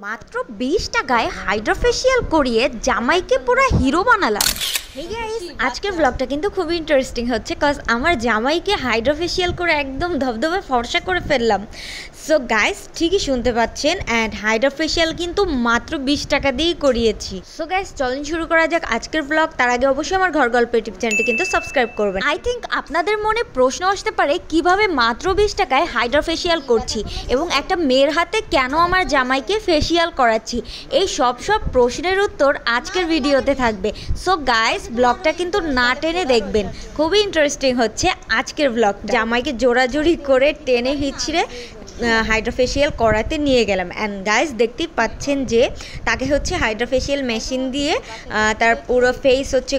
মাত্র 20 টাকায় Hydra facial করিয়ে জামাইকে পুরো হিরো বানালাম। হেই গাইস, আজকের ব্লগটা কিন্তু খুবই ইন্টারেস্টিং হচ্ছে কজ আমার জামাইকে হাইড্রা ফেসিয়াল করে একদম ধবধবে ফর্সা করে ফেললাম। সো গাইস, ঠিকই শুনতে পাচ্ছেন, অ্যান্ড হাইড্রা ফেসিয়াল কিন্তু মাত্র 20 টাকা দিয়েই করিয়েছি। সো গাইস, চলুন শুরু করা যাক আজকের ব্লগ। তার আগে অবশ্যই আমার ঘর গল্প ইউটিউব চ্যানেলটি কিন্তু সাবস্ক্রাইব করবেন। আই থিঙ্ক আপনাদের মনে প্রশ্ন আসতে পারে কিভাবে মাত্র 20 টাকায় হাইড্রা ফেসিয়াল করছি এবং একটা মেয়ের হাতে কেন আমার জামাইকে ফেসিয়াল করাচ্ছি। এই সব প্রশ্নের উত্তর আজকের ভিডিওতে থাকবে। সো গাইস, ব্লগটা কিন্তু না টেনে দেখবেন, খুবই ইন্টারেস্টিং হচ্ছে আজকের ব্লগ। জামাইকে জোরাজোরি করে টেনে হিচড়ে হাইড্রা ফেসিয়াল করাতে নিয়ে গেলাম। অ্যান্ড গাইস, দেখতেই পাচ্ছেন যে তাকে হচ্ছে হাইড্রা ফেসিয়াল মেশিন দিয়ে তার পুরো ফেস হচ্ছে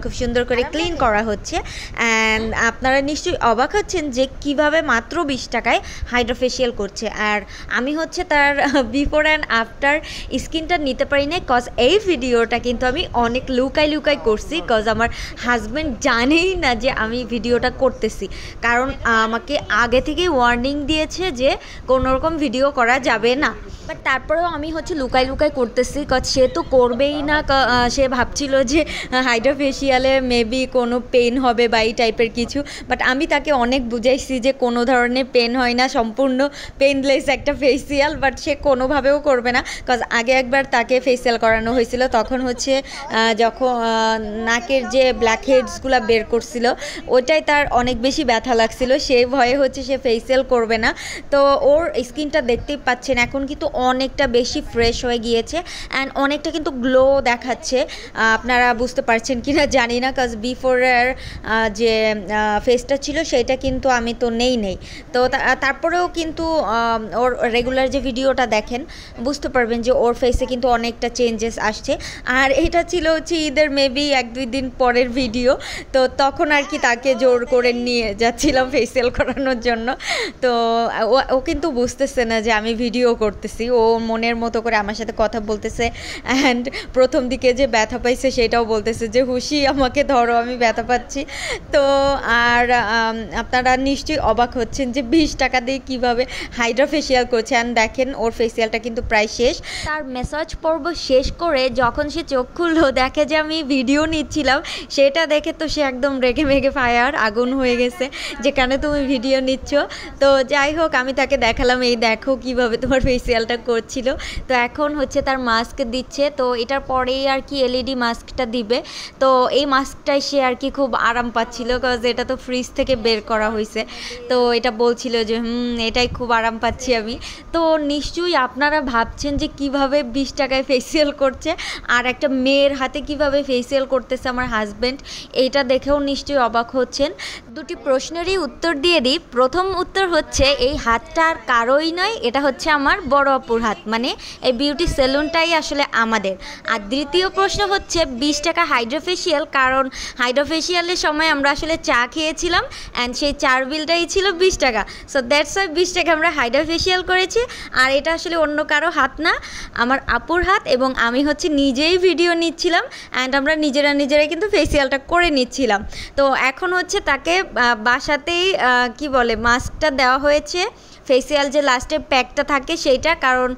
খুব সুন্দর করে ক্লিন করা হচ্ছে। অ্যান্ড আপনারা নিশ্চয়ই অবাক হচ্ছেন যে কিভাবে মাত্র 20 টাকায় হাইড্রা ফেসিয়াল করছে। আর আমি হচ্ছে তার বিফোর অ্যান্ড আফটার স্কিনটা নিতে পারি না, কজ এই ভিডিওটা কিন্তু আমি অনেক লুকাই করছি, কজ আমার হাজব্যান্ড জানেই না যে আমি ভিডিওটা করতেছি, কারণ আমাকে আগে থেকেই ওয়ার্নিং দিয়েছে যে কোনো রকম ভিডিও করা যাবে না। বাট তারপরেও আমি হচ্ছে লুকাই করতেছি, কজ সে তো করবেই না। সে ভাবছিল যে হাইড্রা ফেসিয়ালে মেবি কোনো পেন হবে বা এই টাইপের কিছু। বাট আমি তাকে অনেক বুঝাইছি যে কোনো ধরনের পেন হয় না, সম্পূর্ণ পেনলেস একটা ফেসিয়াল। বাট সে কোনোভাবেও করবে না, কজ আগে একবার তাকে ফেসিয়াল করানো হয়েছিল, তখন হচ্ছে যখন নাকের যে ব্ল্যাক হেডসগুলো বের করছিল ওটাই তার অনেক বেশি ব্যথা লাগছিল, সেই ভয়ে হচ্ছে সে ফেসিয়াল করবে না। তো ওর স্কিনটা দেখতেই পাচ্ছেন এখন কিন্তু অনেকটা বেশি ফ্রেশ হয়ে গিয়েছে অ্যান্ড অনেকটা কিন্তু গ্লো দেখাচ্ছে। আপনারা বুঝতে পারছেন কি না জানি না, কজ বিফোরের যে ফেসটা ছিল সেটা কিন্তু আমি তো নেই তো তারপরেও কিন্তু ওর রেগুলার যে ভিডিওটা দেখেন বুঝতে পারবেন যে ওর ফেসে কিন্তু অনেকটা চেঞ্জেস আসছে। আর এটা ছিল হচ্ছে ঈদের মেবি 1-2 দিন পরের ভিডিও, তো তখন আর কি তাকে জোর করে নিয়ে যাচ্ছিলাম ফেসিয়াল করানোর জন্য। তো ও কিন্তু বুঝতেছে না যে আমি ভিডিও করতেছি, ও মনের মতো করে আমার সাথে কথা বলতেছে। অ্যান্ড প্রথম দিকে যে ব্যথা পাইছে সেটাও বলতেছে যে হুশি আমাকে ধরো, আমি ব্যথা পাচ্ছি। তো আর আপনারা নিশ্চয়ই অবাক হচ্ছেন যে 20 টাকা দিয়ে কীভাবে হাইড্রা ফেসিয়াল করছে। অ্যান্ড দেখেন ওর ফেসিয়ালটা কিন্তু প্রায় শেষ। তার ম্যাসাজ পর্ব শেষ করে যখন সে চোখ খুললো দেখে যে আমি ভিডিও নিচ্ছিলাম, সেটা দেখে তো সে একদম রেগে মেগে ফায়ার, আগুন হয়ে গেছে যে কেন তুমি ভিডিও নিচ্ছ। তো যাই হোক, আমি তাকে দেখালাম এই দেখো কিভাবে তোমার ফেসিয়ালটা করছিল। তো এখন হচ্ছে তার মাস্ক দিচ্ছে, তো এটার পরেই আর কি এলইডি মাস্কটা দিবে। তো এই মাস্কটাই সে আর কি খুব আরাম পাচ্ছিল, কজ এটা তো ফ্রিজ থেকে বের করা হয়েছে। তো এটা বলছিল যে এটাই খুব আরাম পাচ্ছি আমি। তো নিশ্চয়ই আপনারা ভাবছেন যে কিভাবে 20 টাকায় ফেসিয়াল করছে আর একটা মেয়ের হাতে কিভাবে ফেসিয়াল করতেছে আমার হাজব্যান্ড, এইটা দেখেও নিশ্চয়ই অবাক হচ্ছেন। দুটি প্রশ্নেরই উত্তর দিয়ে দিই। প্রথম উত্তর হচ্ছে এই হাতটা আর কারোই নয়, এটা হচ্ছে আমার বড় অপুর হাত, মানে এই বিউটি সেলুনটাই আসলে আমাদের। আর দ্বিতীয় প্রশ্ন হচ্ছে 20 টাকা হাইড্রা ফেসিয়াল, কারণ হাইড্রা ফেসিয়ালের সময় আমরা আসলে চা খেয়েছিলাম অ্যান্ড সেই চার বিলটাই ছিল 20 টাকা। সো দ্যাটস ওয়াই 20 টাকা আমরা হাইড্রা ফেসিয়াল করেছি। আর এটা আসলে অন্য কারো হাত না, আমার আপুর হাত, এবং আমি হচ্ছে নিজেই ভিডিও নিচ্ছিলাম অ্যান্ড আমরা নিজেরাই কিন্তু ফেসিয়ালটা করে নিচ্ছিলাম। তো এখন হচ্ছে তাকে বাসাতেই কি বলে মাস্কটা দেওয়া হয়েছে, ফেসিয়াল যে লাস্টে প্যাকটা থাকে সেইটা, কারণ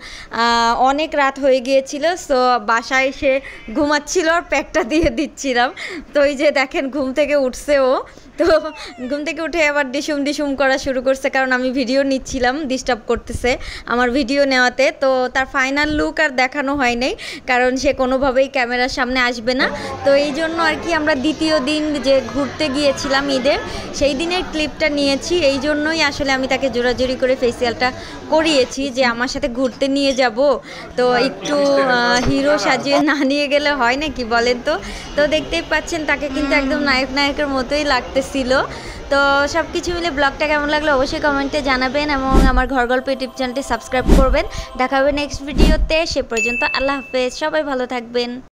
অনেক রাত হয়ে গিয়েছিল। সো বাসায় এসে ঘুমাচ্ছিল আর প্যাকটা দিয়ে দিচ্ছিলাম। তো এই যে দেখেন ঘুম থেকে উঠছে ও, তো ঘুম থেকে উঠে আবার ডিসুম করা শুরু করছে, কারণ আমি ভিডিও নিচ্ছিলাম, ডিস্টার্ব করতেছে আমার ভিডিও নেওয়াতে। তো তার ফাইনাল লুক আর দেখানো হয় নাই, কারণ সে কোনোভাবেই ক্যামেরার সামনে আসবে না। তো এই জন্য আর কি আমরা দ্বিতীয় দিন যে ঘুরতে গিয়েছিলাম ঈদের, সেই দিনের ক্লিপটা নিয়েছি। এই জন্যই আসলে আমি তাকে জোরাজোরি করে ফেসিয়ালটা করিয়েছি যে আমার সাথে ঘুরতে নিয়ে যাব, তো একটু হিরো সাজিয়ে না নিয়ে গেলে হয় নাকি বলেন তো। তো দেখতেই পাচ্ছেন তাকে কিন্তু একদম নায়কের মতোই লাগতেছিল। তো সব কিছু মিলে ব্লগটা কেমন লাগলো অবশ্যই কমেন্টে জানাবেন এবং আমার ঘর গল্প ইউটিউব চ্যানেলটি সাবস্ক্রাইব করবেন। দেখা হবে নেক্সট ভিডিওতে। সে পর্যন্ত আল্লাহ হাফেজ, সবাই ভালো থাকবেন।